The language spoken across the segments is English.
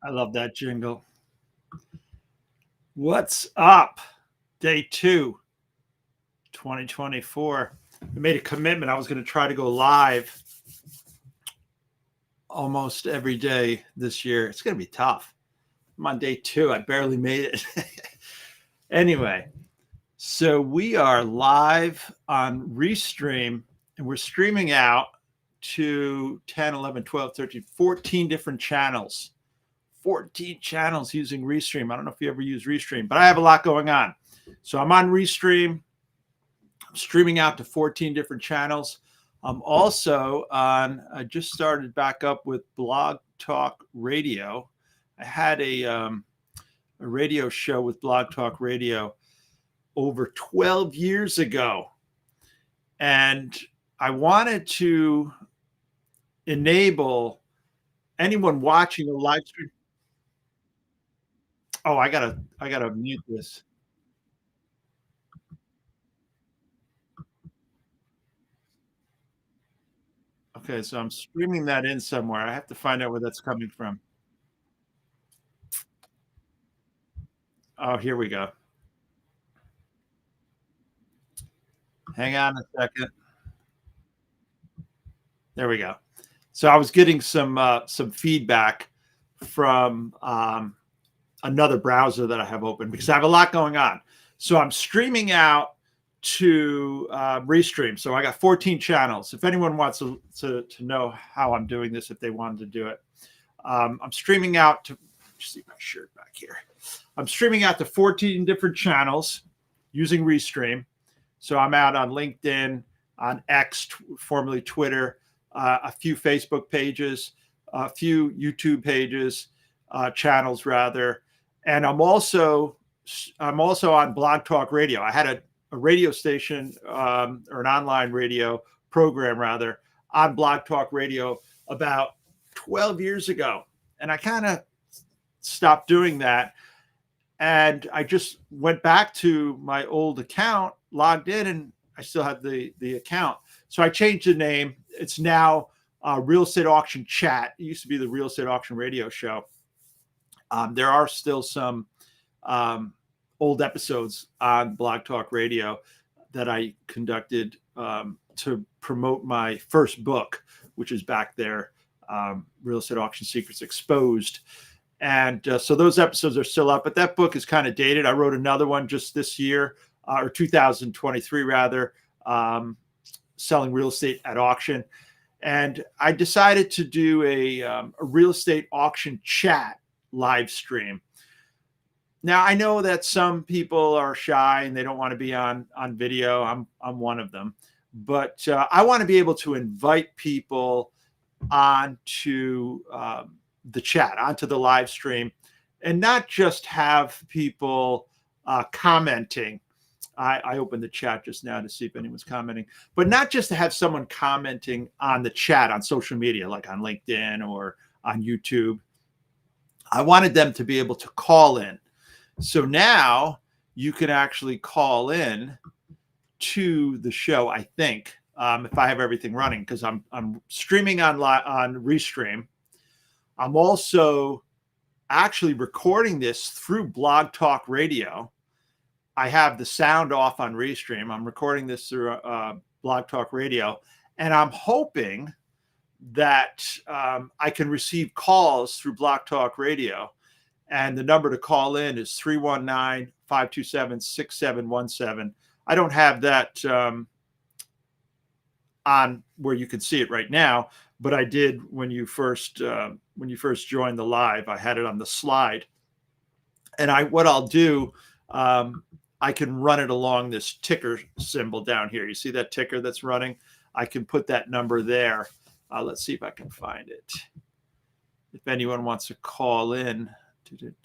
I love that jingle. What's up? Day two, 2024. I made a commitment. I was going to try to go live almost every day this year. It's going to be tough. I'm on day two. I barely made it. Anyway, so we are live on Restream, and we're streaming out to 10, 11, 12, 13, 14 different channels. 14 channels using Restream. I don't know if you ever use Restream, but I have a lot going on. So I'm on Restream. I'm streaming out to 14 different channels. I'm also on, I just started back up with Blog Talk Radio. I had a radio show with Blog Talk Radio over 12 years ago. And I wanted to enable anyone watching a live stream. Oh, I gotta mute this. Okay, so I'm streaming that in somewhere. I have to find out where that's coming from. Oh, here we go. Hang on a second. There we go. So I was getting some feedback from another browser that I have open because I have a lot going on. So I'm streaming out to Restream. So I got 14 channels. If anyone wants to know how I'm doing this, if they wanted to do it, I'm streaming out to, see my shirt back here. I'm streaming out to 14 different channels using Restream. So I'm out on LinkedIn, on X, formerly Twitter, a few Facebook pages, a few YouTube pages, channels rather, and I'm also on Blog Talk Radio. I had a radio station or an online radio program rather on Blog Talk Radio about 12 years ago, and I kind of stopped doing that. And I just went back to my old account, logged in, and I still had the account. So I changed the name. It's now Real Estate Auction Chat. It used to be the Real Estate Auction Radio Show. There are still some old episodes on Blog Talk Radio that I conducted to promote my first book, which is back there, Real Estate Auction Secrets Exposed. And so those episodes are still up, but that book is kind of dated. I wrote another one just this year, or 2023 rather, selling real estate at auction. And I decided to do a real estate auction chat live stream. Now I know that some people are shy and they don't want to be on video. I'm one of them, but I want to be able to invite people onto the chat, onto the live stream, and not just have people commenting. I opened the chat just now to see if anyone's commenting, but not just to have someone commenting on the chat on social media, like on LinkedIn or on YouTube. I wanted them to be able to call in. So now you can actually call in to the show, I think, if I have everything running, because I'm streaming on Restream. I'm also actually recording this through Blog Talk Radio. I have the sound off on Restream. I'm recording this through Blog Talk Radio, and I'm hoping that I can receive calls through Blog Talk Radio. And the number to call in is 319-527-6717. I don't have that on where you can see it right now, but I did when you first joined the live. I had it on the slide, and what I'll do, I can run it along this ticker symbol down here. You see that ticker that's running? I can put that number there. Let's see if I can find it. If anyone wants to call in, here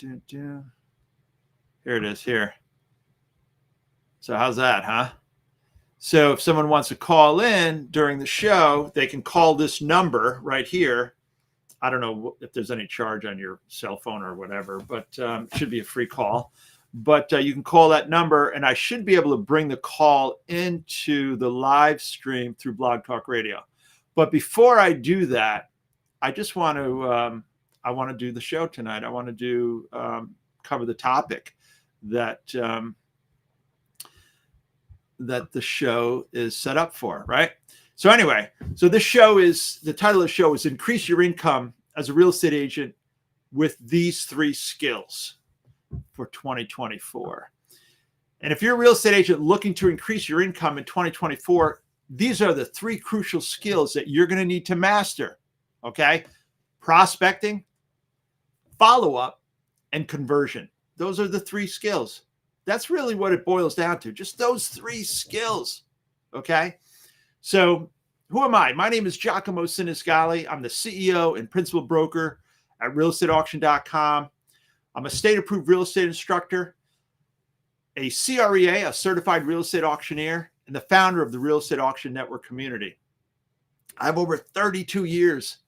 it is here. So how's that, huh? So if someone wants to call in during the show, they can call this number right here. I don't know if there's any charge on your cell phone or whatever, but it should be a free call. But you can call that number, and I should be able to bring the call into the live stream through Blog Talk Radio. But before I do that, I just want to I want to do the show tonight. I want to do cover the topic that that the show is set up for, right? So anyway, so this show is, the title of the show is Increase Your Income as a Real Estate Agent with These 3 Skills for 2024. And if you're a real estate agent looking to increase your income in 2024, these are the 3 crucial skills that you're going to need to master, okay? Prospecting, follow-up, and conversion. Those are the 3 skills. That's really what it boils down to, just those 3 skills, okay? So who am I? My name is Giacomo Sinisgalli. I'm the CEO and principal broker at realestateauction.com. I'm a state-approved real estate instructor, a CREA, a certified real estate auctioneer, and the founder of the Real Estate Auction Network community. I have over 32 years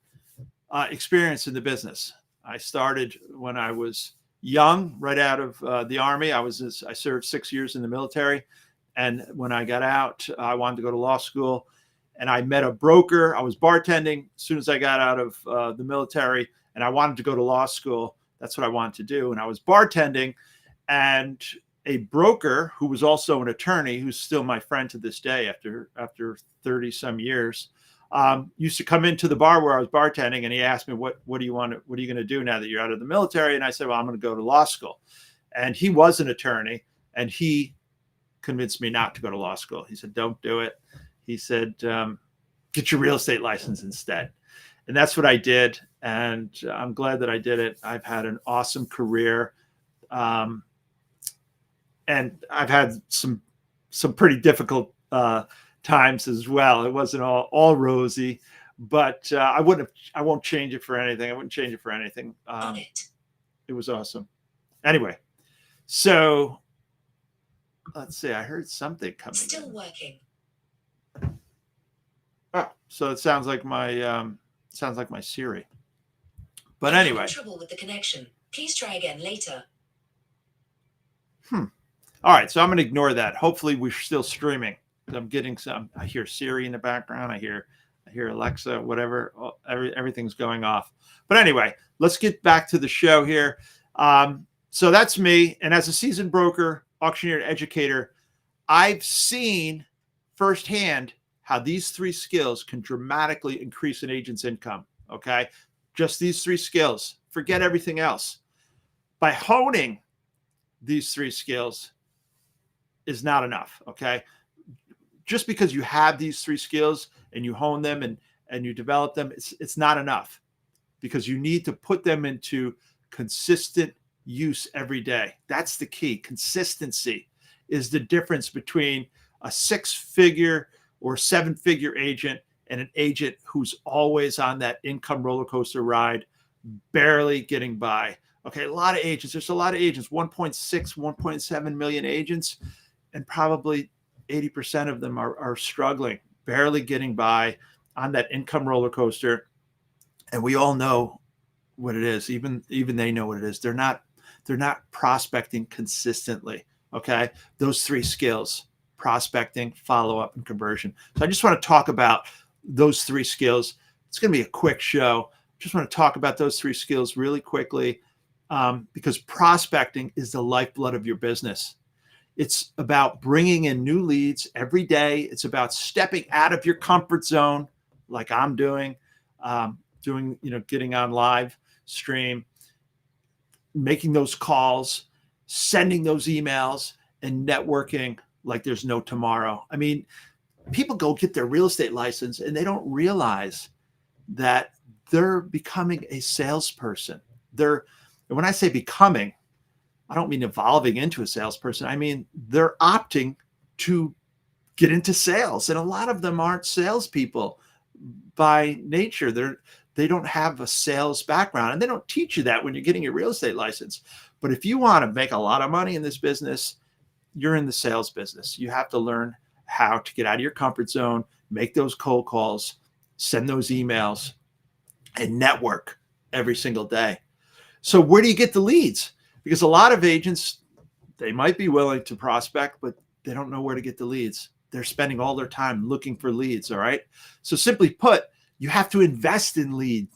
experience in the business. I started when I was young, right out of the Army. I served 6 years in the military. And when I got out, I wanted to go to law school. And I met a broker. I was bartending as soon as I got out of the military. And I wanted to go to law school. That's what I wanted to do. And I was bartending. And a broker who was also an attorney, who's still my friend to this day after 30 some years, used to come into the bar where I was bartending, and he asked me, what are you going to do now that you're out of the military? And I said, well, I'm going to go to law school. And he was an attorney, and he convinced me not to go to law school. He said, don't do it. He said, get your real estate license instead. And that's what I did. And I'm glad that I did it. I've had an awesome career. And I've had some pretty difficult times as well. It wasn't all rosy, but I won't change it for anything. I wouldn't change it for anything. It was awesome. Anyway, so let's see. I heard something coming. Still working. Oh, so it sounds like my Siri. But anyway, Trouble with the connection. Please try again later. All right, so I'm going to ignore that. Hopefully, we're still streaming. I'm getting some. I hear Siri in the background. I hear Alexa. Whatever. Everything's going off. But anyway, let's get back to the show here. So that's me. And as a seasoned broker, auctioneer, and educator, I've seen firsthand how these 3 skills can dramatically increase an agent's income. Okay, just these 3 skills. Forget everything else. By honing these 3 skills is not enough. Okay. Just because you have these 3 skills and you hone them and you develop them, it's not enough, because you need to put them into consistent use every day. That's the key. Consistency is the difference between a 6-figure or 7-figure agent and an agent who's always on that income roller coaster ride, barely getting by. Okay, there's a lot of agents, 1.6, 1.7 million agents, and probably 80% of them are struggling, barely getting by on that income roller coaster. And we all know what it is. Even they know what it is. They're not prospecting consistently. Okay, those 3 skills: prospecting, follow-up, and conversion. So I just want to talk about those 3 skills. It's going to be a quick show. Just want to talk about those 3 skills really quickly, because prospecting is the lifeblood of your business. It's about bringing in new leads every day. It's about stepping out of your comfort zone, like I'm doing, getting on live stream, making those calls, sending those emails, and networking like there's no tomorrow. I mean, people go get their real estate license and they don't realize that they're becoming a salesperson. And when I say becoming, I don't mean evolving into a salesperson. I mean, they're opting to get into sales. And a lot of them aren't salespeople by nature. They don't have a sales background, and they don't teach you that when you're getting your real estate license. But if you want to make a lot of money in this business, you're in the sales business. You have to learn how to get out of your comfort zone, make those cold calls, send those emails, and network every single day. So where do you get the leads? Because a lot of agents, they might be willing to prospect, but they don't know where to get the leads. They're spending all their time looking for leads, all right? So simply put, you have to invest in lead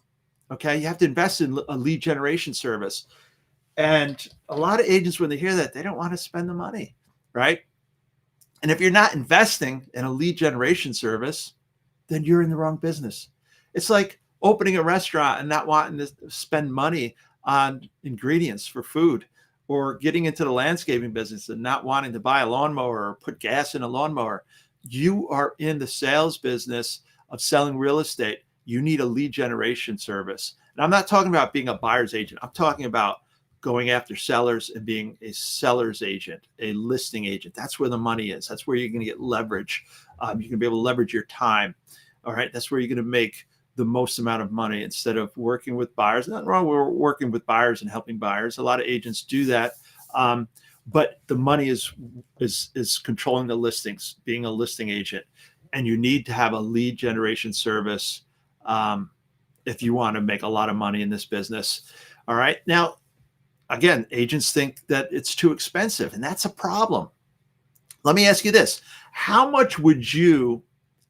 Okay. You have to invest in a lead generation service. And a lot of agents, when they hear that, they don't want to spend the money, right? And if you're not investing in a lead generation service, then you're in the wrong business. It's like opening a restaurant and not wanting to spend money on ingredients for food, or getting into the landscaping business and not wanting to buy a lawnmower or put gas in a lawnmower. You are in the sales business of selling real estate. You need a lead generation service. And I'm not talking about being a buyer's agent. I'm talking about going after sellers and being a seller's agent, a listing agent. That's where the money is. That's where you're going to get leverage. You can be able to leverage your time. All right. That's where you're going to make the most amount of money instead of working with buyers. Nothing wrong with working with buyers and helping buyers. A lot of agents do that. But the money is controlling the listings, being a listing agent. And you need to have a lead generation service if you want to make a lot of money in this business. All right. Now, again, agents think that it's too expensive, and that's a problem. Let me ask you this. How much would you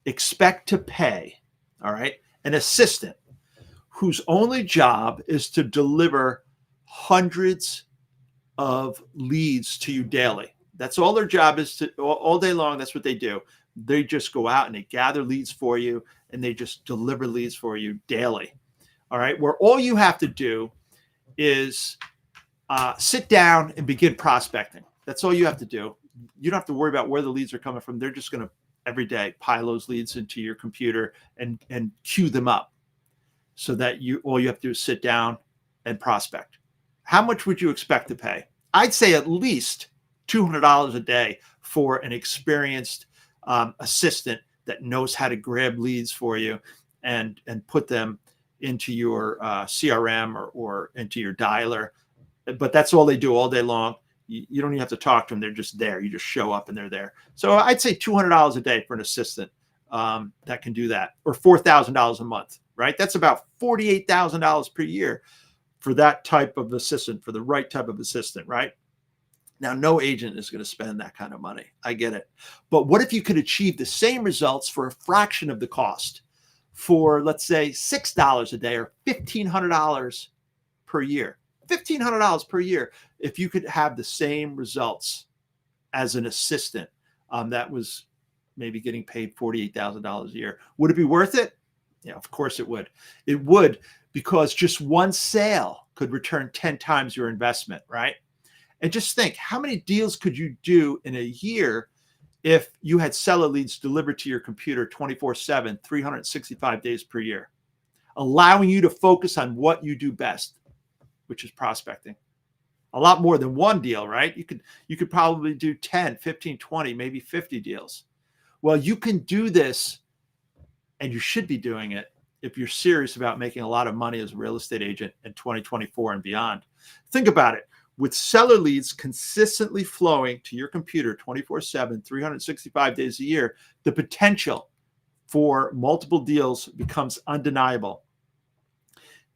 expect to pay, all right, an assistant whose only job is to deliver hundreds of leads to you daily? That's all their job is, to all day long. That's what they do. They just go out and they gather leads for you, and they just deliver leads for you daily. All right. Where all you have to do is sit down and begin prospecting. That's all you have to do. You don't have to worry about where the leads are coming from. They're just going to every day pile those leads into your computer and queue them up, so that all you have to do is sit down and prospect. How much would you expect to pay? I'd say at least $200 a day for an experienced assistant that knows how to grab leads for you and put them into your CRM or into your dialer. But that's all they do all day long. You don't even have to talk to them. They're just there. You just show up and they're there. So I'd say $200 a day for an assistant that can do that, or $4,000 a month, right? That's about $48,000 per year for that type of assistant, for the right type of assistant, right? Now, no agent is going to spend that kind of money. I get it. But what if you could achieve the same results for a fraction of the cost, for, let's say, $6 a day or $1,500 per year? $1,500 per year, if you could have the same results as an assistant that was maybe getting paid $48,000 a year. Would it be worth it? Yeah, of course it would. It would, because just one sale could return 10 times your investment, right? And just think, how many deals could you do in a year if you had seller leads delivered to your computer 24/7, 365 days per year, allowing you to focus on what you do best, which is prospecting? A lot more than one deal, right? You could probably do 10, 15, 20, maybe 50 deals. Well, you can do this, and you should be doing it if you're serious about making a lot of money as a real estate agent in 2024 and beyond. Think about it. With seller leads consistently flowing to your computer 24/7, 365 days a year, the potential for multiple deals becomes undeniable.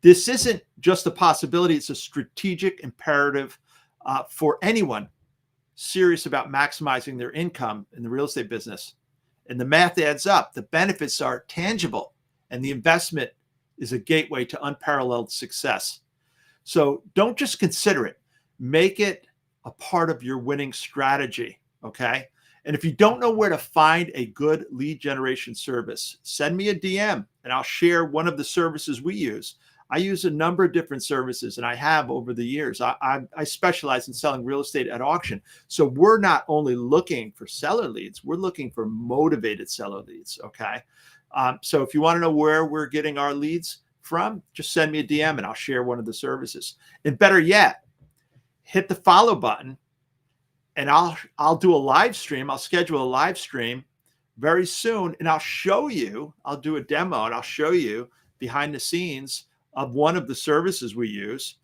This isn't just a possibility, it's a strategic imperative for anyone serious about maximizing their income in the real estate business. And the math adds up. The benefits are tangible, and the investment is a gateway to unparalleled success. So don't just consider it. Make it a part of your winning strategy, okay? And if you don't know where to find a good lead generation service, send me a DM and I'll share one of the services we use. I use a number of different services, and I have over the years. I specialize in selling real estate at auction. So we're not only looking for seller leads, we're looking for motivated seller leads, okay? So if you want to know where we're getting our leads from, just send me a DM and I'll share one of the services. And better yet, hit the follow button and I'll do a live stream. I'll schedule a live stream very soon, and I'll show you, I'll do a demo and I'll show you behind the scenes of one of the services we use.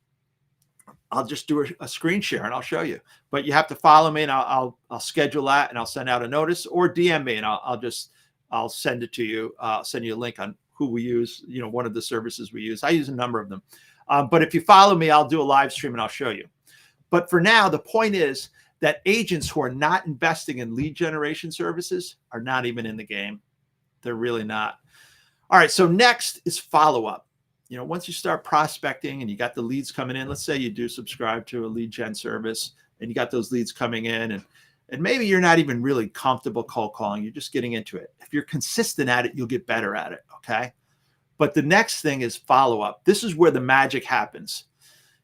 I'll just do a screen share and I'll show you. But you have to follow me, and I'll schedule that, and I'll send out a notice, or DM me and I'll send it to you. I'll send you a link on who we use, one of the services we use. I use a number of them. But if you follow me, I'll do a live stream and I'll show you. But for now, the point is that agents who are not investing in lead generation services are not even in the game. They're really not. All right. So next is follow-up. once you start prospecting and you got the leads coming in, let's say you do subscribe to a lead gen service and you got those leads coming in, and maybe you're not even really comfortable cold calling, you're just getting into it. If you're consistent at it, you'll get better at it, okay? But the next thing is follow-up. This is where the magic happens.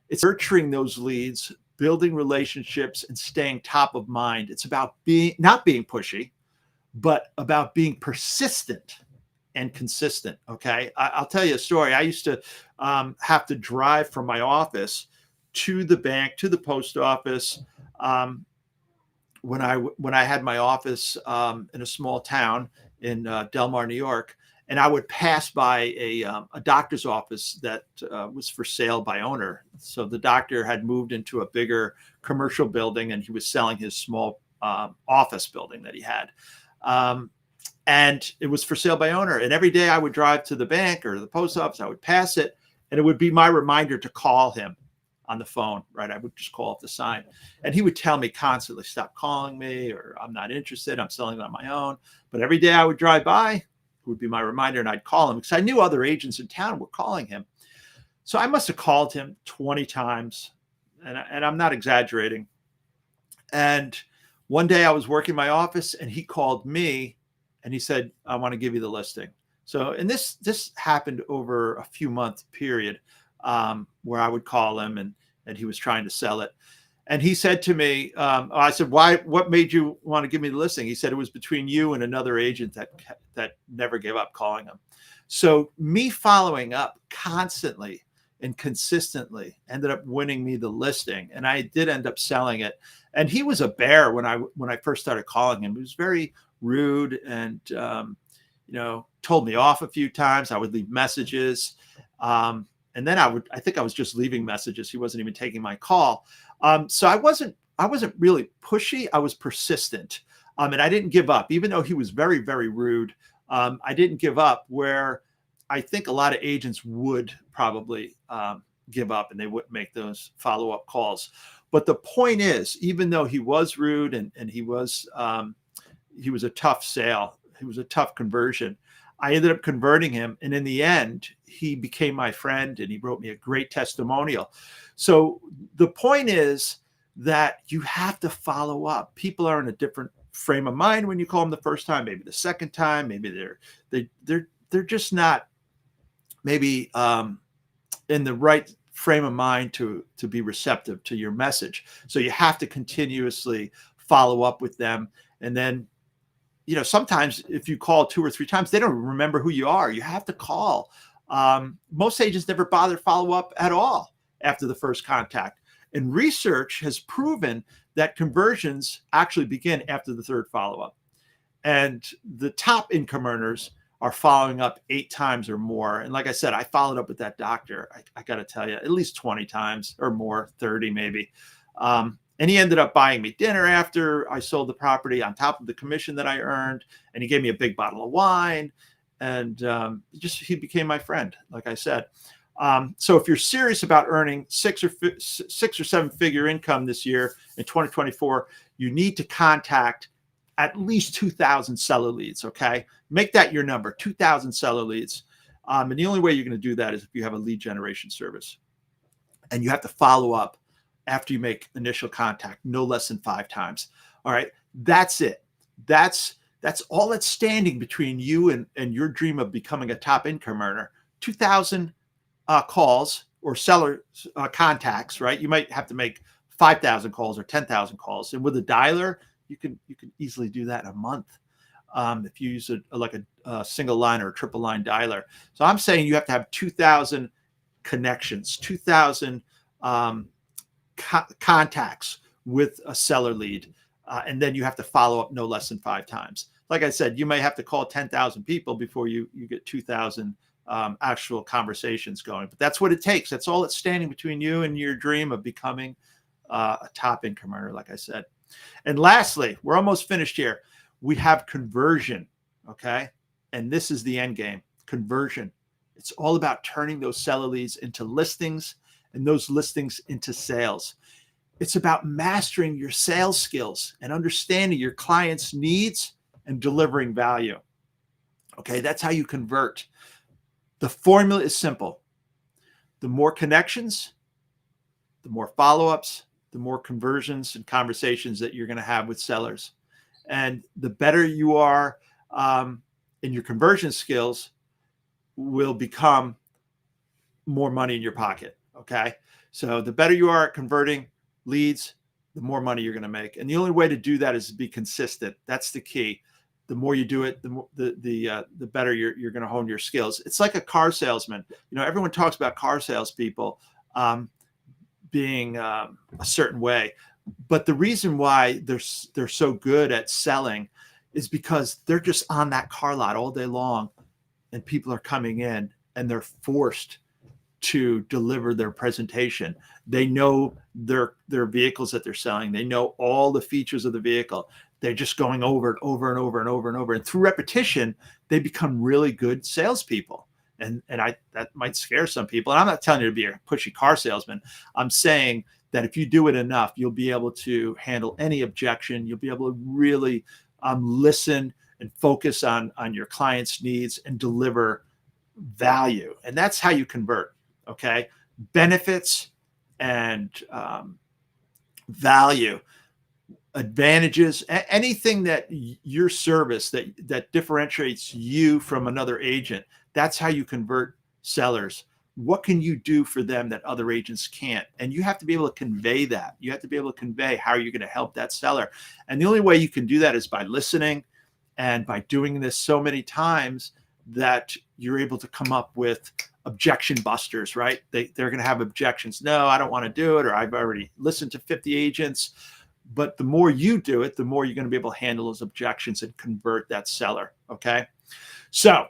It's nurturing those leads, building relationships, and staying top of mind. It's about not being pushy, but about being persistent and consistent, okay? I'll tell you a story. I used to have to drive from my office to the bank, to the post office, when I had my office in a small town in Del Mar, New York. And I would pass by a doctor's office that was for sale by owner. So the doctor had moved into a bigger commercial building, and he was selling his small office building that he had. And it was for sale by owner. And every day I would drive to the bank or the post office, I would pass it, and it would be my reminder to call him on the phone, right? I would just call up the sign. And he would tell me constantly, stop calling me, or I'm not interested, I'm selling it on my own. But every day I would drive by, would be my reminder, and I'd call him because I knew other agents in town were calling him. So I must have called him 20 times, and I'm not exaggerating. And one day I was working my office, and he called me, and he said, I want to give you the listing. So, and this happened over a few month period where I would call him, and he was trying to sell it. And he said to me, I said, what made you want to give me the listing? He said, it was between you and another agent that never gave up calling him. So me following up constantly and consistently ended up winning me the listing. And I did end up selling it. And he was a bear when I first started calling him. He was very rude and, told me off a few times. I would leave messages. And then I think I was just leaving messages. He wasn't even taking my call. So I wasn't really pushy. I was persistent. And I didn't give up, even though he was very, very rude. I didn't give up, where I think a lot of agents would probably give up and they wouldn't make those follow-up calls. But the point is, even though he was rude and he was a tough sale, he was a tough conversion, I ended up converting him. And in the end, he became my friend and he wrote me a great testimonial. So the point is that you have to follow up. People are in a different frame of mind when you call them the first time, maybe the second time, maybe they're just not maybe in the right frame of mind to be receptive to your message. So you have to continuously follow up with them. And then, sometimes if you call 2 or 3 times, they don't remember who you are. You have to call. Most agents never bother to follow up at all after the first contact. And research has proven that conversions actually begin after the third follow-up. And the top income earners are following up 8 times or more. And like I said, I followed up with that doctor, I got to tell you, at least 20 times or more, 30 maybe. And he ended up buying me dinner after I sold the property on top of the commission that I earned. And he gave me a big bottle of wine. And he became my friend, like I said. So if you're serious about earning 6 or 7 figure income this year in 2024, you need to contact at least 2,000 seller leads, okay? Make that your number, 2,000 seller leads. And the only way you're going to do that is if you have a lead generation service. And you have to follow up after you make initial contact, no less than 5 times. All right, that's it. That's all that's standing between you and your dream of becoming a top income earner. 2,000 calls or seller contacts, right? You might have to make 5,000 calls or 10,000 calls. And with a dialer, you can easily do that in a month if you use a single line or a triple line dialer. So I'm saying you have to have 2,000 connections, 2,000 contacts with a seller lead. And then you have to follow up no less than 5 times. Like I said, you may have to call 10,000 people before you get 2,000 actual conversations going. But that's what it takes. That's all that's standing between you and your dream of becoming a top income earner, like I said. And lastly, we're almost finished here. We have conversion, okay? And this is the end game, conversion. It's all about turning those seller leads into listings and those listings into sales. It's about mastering your sales skills and understanding your clients' needs and delivering value. Okay, that's how you convert. The formula is simple. the more connections, the more follow-ups, the more conversions and conversations that you're going to have with sellers. And the better you are in your conversion skills will become more money in your pocket. Okay. So the better you are at converting leads, the more money you're going to make. And the only way to do that is to be consistent. That's the key. The more you do it, the better you're going to hone your skills. It's like a car salesman. Everyone talks about car salespeople being a certain way, but the reason why they're so good at selling is because they're just on that car lot all day long, and people are coming in and they're forced to deliver their presentation. They know their vehicles that they're selling. They know all the features of the vehicle. They're just going over it over and over and over and over. And through repetition, they become really good salespeople. And that might scare some people. And I'm not telling you to be a pushy car salesman. I'm saying that if you do it enough, you'll be able to handle any objection. You'll be able to really listen and focus on your client's needs and deliver value. And that's how you convert. Okay. Benefits and value, advantages, anything that your service that differentiates you from another agent. That's how you convert sellers. What can you do for them that other agents can't? And you have to be able to convey that. You have to be able to convey how you're going to help that seller. And the only way you can do that is by listening and by doing this so many times that you're able to come up with objection busters, right? They're going to have objections. No, I don't want to do it. Or I've already listened to 50 agents. But the more you do it, the more you're going to be able to handle those objections and convert that seller. Okay. So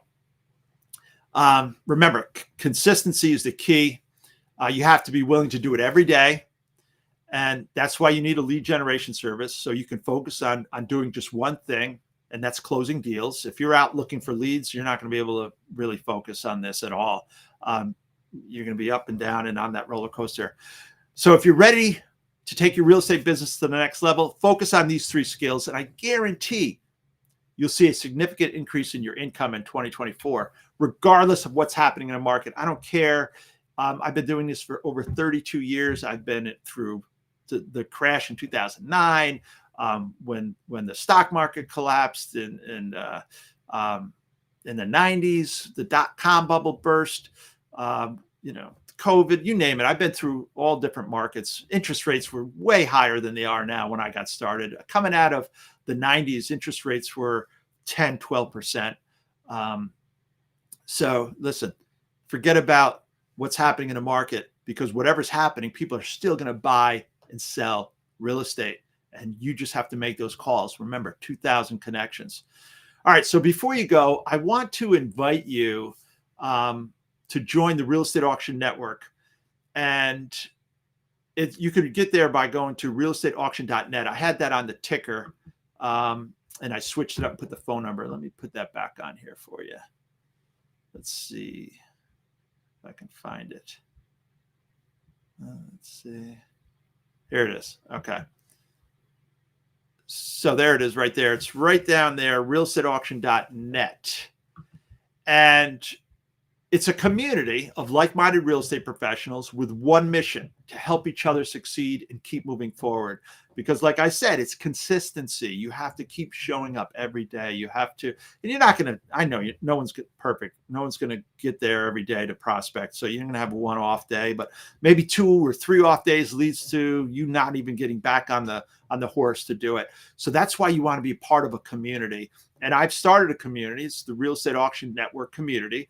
remember, consistency is the key. You have to be willing to do it every day. And that's why you need a lead generation service. So you can focus on doing just one thing, and that's closing deals. If you're out looking for leads, you're not going to be able to really focus on this at all. You're going to be up and down and on that roller coaster. So if you're ready to take your real estate business to the next level, focus on these 3 skills, and I guarantee you'll see a significant increase in your income in 2024, regardless of what's happening in the market. I don't care. I've been doing this for over 32 years. I've been through the crash in 2009, when the stock market collapsed in the 90s, the dot-com bubble burst, COVID, you name it. I've been through all different markets. Interest rates were way higher than they are now when I got started. Coming out of the 90s, interest rates were 10, 12%. So listen, forget about what's happening in the market, because whatever's happening, people are still going to buy and sell real estate. And you just have to make those calls. Remember, 2,000 connections. All right. So before you go, I want to invite you to join the Real Estate Auction Network. And you could get there by going to realestateauction.net. I had that on the ticker, and I switched it up and put the phone number. Let me put that back on here for you. Let's see if I can find it. Let's see. Here it is. Okay. So there it is right there. It's right down there, realestateauction.net. And it's a community of like-minded real estate professionals with one mission: to help each other succeed and keep moving forward. Because like I said, it's consistency. You have to keep showing up every day. You have to, and you're not going to, I know no one's perfect. No one's going to get there every day to prospect. So you're going to have a one-off day, but maybe 2 or 3 off days leads to you not even getting back on the horse to do it. So that's why you want to be part of a community. And I've started a community. It's the Real Estate Auction Network community.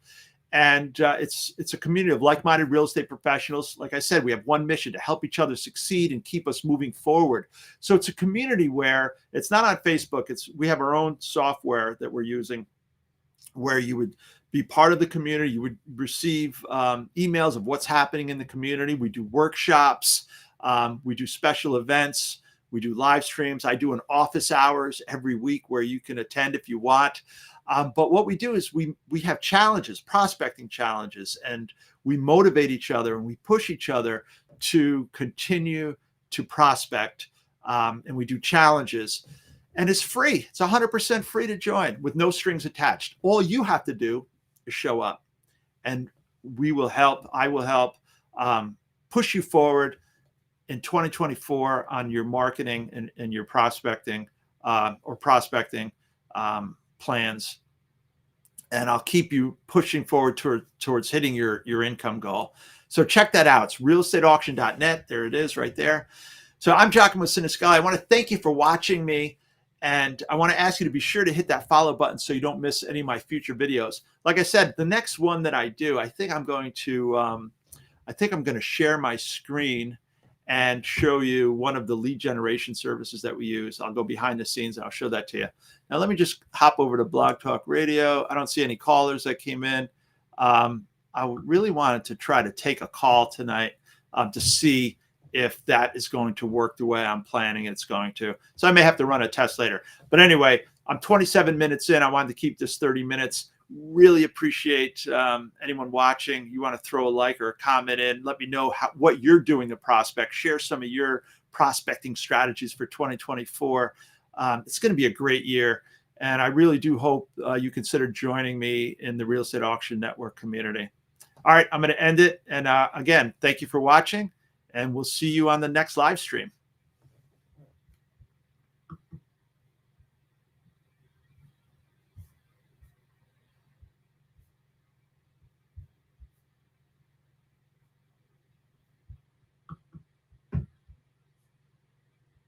And it's a community of like-minded real estate professionals. Like I said, we have one mission: to help each other succeed and keep us moving forward. So it's a community where it's not on Facebook. We have our own software that we're using, where you would be part of the community. You would receive emails of what's happening in the community. We do workshops. We do special events. We do live streams. I do an office hours every week where you can attend if you want. But what we do is we have challenges, prospecting challenges, and we motivate each other and we push each other to continue to prospect. And we do challenges, and it's free. It's 100% free to join with no strings attached. All you have to do is show up, and we will help. I will help push you forward in 2024 on your marketing and your prospecting plans. And I'll keep you pushing forward towards hitting your income goal. So check that out. It's realestateauction.net. There it is right there. So I'm Giacomo Sinisgalli. I want to thank you for watching me. And I want to ask you to be sure to hit that follow button so you don't miss any of my future videos. Like I said, the next one that I do, I think I'm going to share my screen and show you one of the lead generation services that we use. I'll go behind the scenes and I'll show that to you. Now, let me just hop over to Blog Talk Radio. I don't see any callers that came in. I really wanted to try to take a call tonight to see if that is going to work the way I'm planning it's going to. So I may have to run a test later. But anyway, I'm 27 minutes in. I wanted to keep this 30 minutes. Really appreciate anyone watching. You want to throw a like or a comment in. Let me know what you're doing to prospect. Share some of your prospecting strategies for 2024. It's going to be a great year. And I really do hope you consider joining me in the Real Estate Auction Network community. All right, I'm going to end it. And again, thank you for watching. And we'll see you on the next live stream.